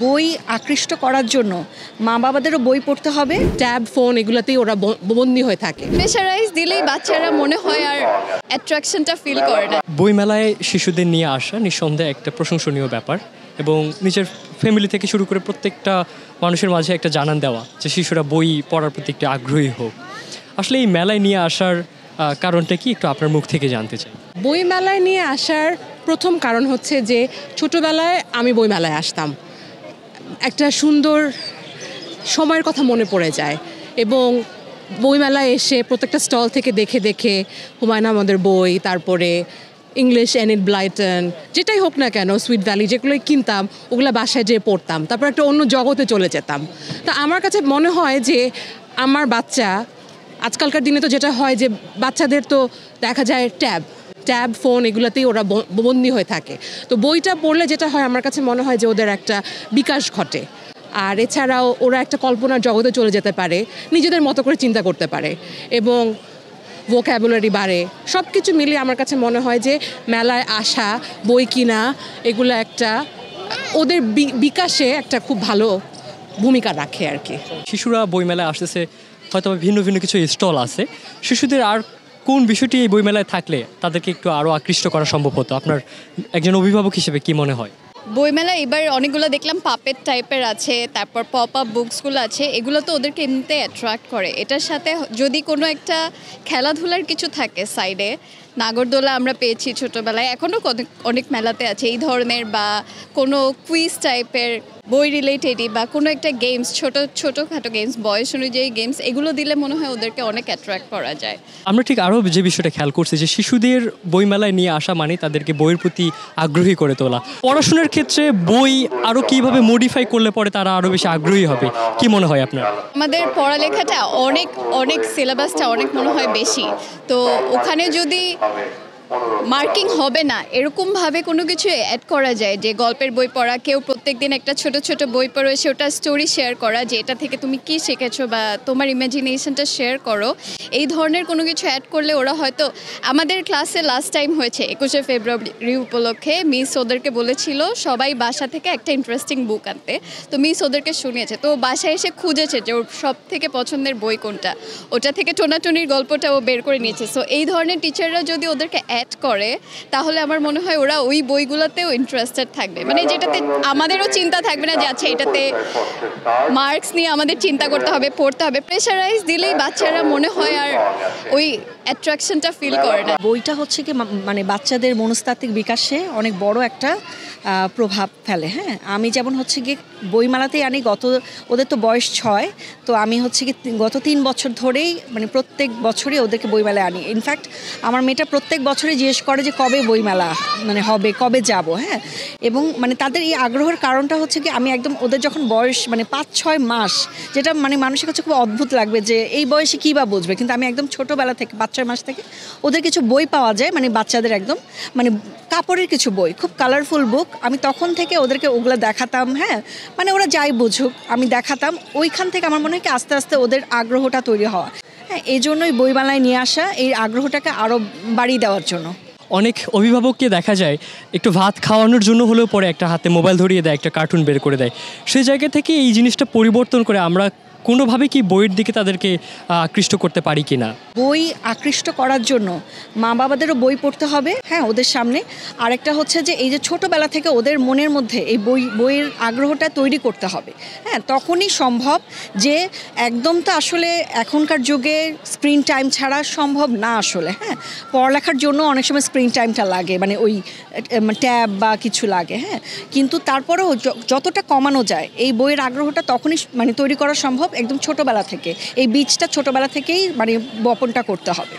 বই আকৃষ্ট করার জন্য মা বাবাদেরও বই পড়তে হবে। ট্যাব, ফোন এগুলোতেই ওরা বন্দী হয়ে থাকে। প্রেশারাইজ দিলেই বাচ্চারা মনে হয় আর অ্যাট্রাকশনটা ফিল করে না। বইমেলায় শিশুদের নিয়ে আসা নিঃসন্দেহে একটা প্রশংসনীয় ব্যাপার, এবং নিজের ফ্যামিলি থেকে শুরু করে প্রত্যেকটা মানুষের মাঝে একটা জানান দেওয়া যে শিশুরা বই পড়ার প্রতি একটা আগ্রহী হোক। আসলে এই মেলায় নিয়ে আসার কারণটা কি একটু আপনার মুখ থেকে জানতে চাই। বইমেলায় নিয়ে আসার প্রথম কারণ হচ্ছে যে ছোটোবেলায় আমি বইমেলায় আসতাম, একটা সুন্দর সময়ের কথা মনে পড়ে যায়, এবং বইমেলায় এসে প্রত্যেকটা স্টল থেকে দেখে দেখে হুমায়ুন আহমেদের বই, তারপরে ইংলিশ এনিট ব্লাইটন, যেটাই হোক না কেন, সুইট ভ্যালি, যেগুলোই কিনতাম ওগুলো বাসায় যেয়ে পড়তাম, তারপর একটা অন্য জগতে চলে যেতাম। তা আমার কাছে মনে হয় যে আমার বাচ্চা, আজকালকার দিনে তো যেটা হয় যে বাচ্চাদের তো দেখা যায় ট্যাব, ফোন এগুলোতেই ওরা বন্দী হয়ে থাকে। তো বইটা পড়লে যেটা হয় আমার কাছে মনে হয় যে ওদের একটা বিকাশ ঘটে, আর এছাড়াও ওরা একটা কল্পনার জগতে চলে যেতে পারে, নিজেদের মতো করে চিন্তা করতে পারে, এবং ভোক্যাবুলারি বাড়ে। সব কিছু মিলিয়ে আমার কাছে মনে হয় যে মেলায় আসা, বই কিনা, এগুলো একটা ওদের বিকাশে একটা খুব ভালো ভূমিকা রাখে আর কি। শিশুরা বইমেলায় আসতেছে, হয়তো ভিন্ন ভিন্ন কিছু স্টল আছে। শিশুদের আর কোন বিষয়টি এই বইমেলায় থাকলে তাদেরকে একটু আরও আকৃষ্ট করা সম্ভব হতো? আপনার একজন অভিভাবক হিসেবে কি মনে হয়? বইমেলা এবার অনেকগুলো দেখলাম পাপেট টাইপের আছে, তারপর পপ আপ বুকসগুলো আছে, এগুলো তো ওদেরকে এমনিতে অ্যাট্রাক্ট করে। এটার সাথে যদি কোনো একটা খেলাধুলার কিছু থাকে সাইডে, নাগরদোলা আমরা পেয়েছি ছোটোবেলায়, এখনও অনেক মেলাতে আছে এই ধরনের, বা কোনো কুইজ টাইপের বই রিলেটেডই, বা কোনো একটা গেমস, ছোটোখাটো গেমস, বয়স অনুযায়ী গেমস, এগুলো দিলে মনে হয় ওদেরকে অনেক অ্যাট্রাক্ট করা যায়। আমরা ঠিক আরও যে বিষয়টা খেয়াল করছি যে শিশুদের বইমেলায় নিয়ে আসা মানে তাদেরকে বইয়ের প্রতি আগ্রহী করে তোলা। পড়াশোনার ক্ষেত্রে বই আরও কীভাবে মডিফাই করলে পরে তারা আরও বেশি আগ্রহী হবে, কি মনে হয় আপনার? আমাদের পড়ালেখাটা অনেক সিলেবাসটা অনেক মনে হয় বেশি, তো ওখানে যদি মার্কিং হবে না এরকমভাবে কোনো কিছু অ্যাড করা যায়, যে গল্পের বই পড়া, কেউ প্রত্যেক দিন একটা ছোট বই পড়ো, এসে ওটা স্টোরি শেয়ার করা, যে এটা থেকে তুমি কি শিখেছো বা তোমার ইমাজিনেশনটা শেয়ার করো, এই ধরনের কোনো কিছু অ্যাড করলে ওরা হয়তো, আমাদের ক্লাসে লাস্ট টাইম হয়েছে 21শে ফেব্রুয়ারি উপলক্ষে, মিস ওদেরকে বলেছিল সবাই বাসা থেকে একটা ইন্টারেস্টিং বুক আনতে, তো মিস ওদেরকে শুনিয়েছে, তো বাসায় এসে খুঁজেছে যে ওর সব থেকে পছন্দের বই কোনটা, ওটা থেকে টোনাটনির গল্পটা ও বের করে নিয়েছে। সো এই ধরনের টিচাররা যদি ওদেরকে অ্যাড করে তাহলে আমার মনে হয় ওরা ওই বইগুলোতেও ইন্টারেস্টেড থাকবে, মানে যেটাতে আমাদেরও চিন্তা থাকবে না যে আচ্ছা এটাতে মার্কস নিয়ে আমাদের চিন্তা করতে হবে, পড়তে হবে। প্রেশারাইজ দিলেই বাচ্চারা মনে হয় আর ওই অ্যাট্রাকশনটা ফিল করে না। বইটা হচ্ছে কি মানে বাচ্চাদের মনস্তাত্ত্বিক বিকাশে অনেক বড় একটা প্রভাব ফেলে। হ্যাঁ, আমি যেমন হচ্ছে গিয়ে বইমেলাতেই আনি, ওদের তো বয়স 6, তো আমি হচ্ছে কি গত 3 বছর ধরেই মানে প্রত্যেক বছরই ওদেরকে বইমেলায় আনি। ইনফ্যাক্ট আমার মেয়েটা প্রত্যেক বছরই জিজ্ঞেস করে যে কবে বইমেলা মানে হবে, কবে যাব। হ্যাঁ, এবং মানে তাদের এই আগ্রহের কারণটা হচ্ছে কি, আমি একদম ওদের যখন বয়স মানে 5-6 মাস, যেটা মানে মানুষের কাছে খুব অদ্ভুত লাগবে যে এই বয়সে কী বা বুঝবে, কিন্তু আমি একদম ছোটোবেলা থেকে 5-6 মাস থেকে ওদের কিছু বই পাওয়া যায়, মানে বাচ্চাদের একদম মানে কাপড়ের কিছু বই, খুব কালারফুল বুক, আমি তখন থেকে ওদেরকে ওগুলো দেখাতাম। হ্যাঁ, মানে ওরা যাই বুঝুক আমি দেখাতাম, ওইখান থেকে আমার মনে হয় কি আস্তে আস্তে ওদের আগ্রহটা তৈরি হওয়া। হ্যাঁ, এই জন্যই বইমেলায় নিয়ে আসা, এই আগ্রহটাকে আরও বাড়িয়ে দেওয়ার জন্য। অনেক অভিভাবককে দেখা যায় একটু ভাত খাওয়ানোর জন্য হলেও পরে একটা হাতে মোবাইল ধরিয়ে দেয়, একটা কার্টুন বের করে দেয়। সেই জায়গা থেকে এই জিনিসটা পরিবর্তন করে আমরা কোনোভাবে কি বইয়ের দিকে তাদেরকে আকৃষ্ট করতে পারি কি না? বই আকৃষ্ট করার জন্য মা বাবাদেরও বই পড়তে হবে। হ্যাঁ, ওদের সামনে। আরেকটা হচ্ছে যে এই যে ছোটোবেলা থেকে ওদের মনের মধ্যে এই বইয়ের আগ্রহটা তৈরি করতে হবে। হ্যাঁ, তখনই সম্ভব, যে একদম তো আসলে এখনকার যুগে স্ক্রিন টাইম ছাড়া সম্ভব না আসলে। হ্যাঁ, পড়ালেখার জন্য অনেক সময় স্ক্রিন টাইমটা লাগে, মানে ওই ট্যাব বা কিছু লাগে। হ্যাঁ, কিন্তু তারপরেও যতটা কমানো যায় এই বইয়ের আগ্রহটা তখনই মানে তৈরি করা সম্ভব, একদম ছোটোবেলা থেকে। এই বীজটা ছোটোবেলা থেকেই মানে বপনটা করতে হবে।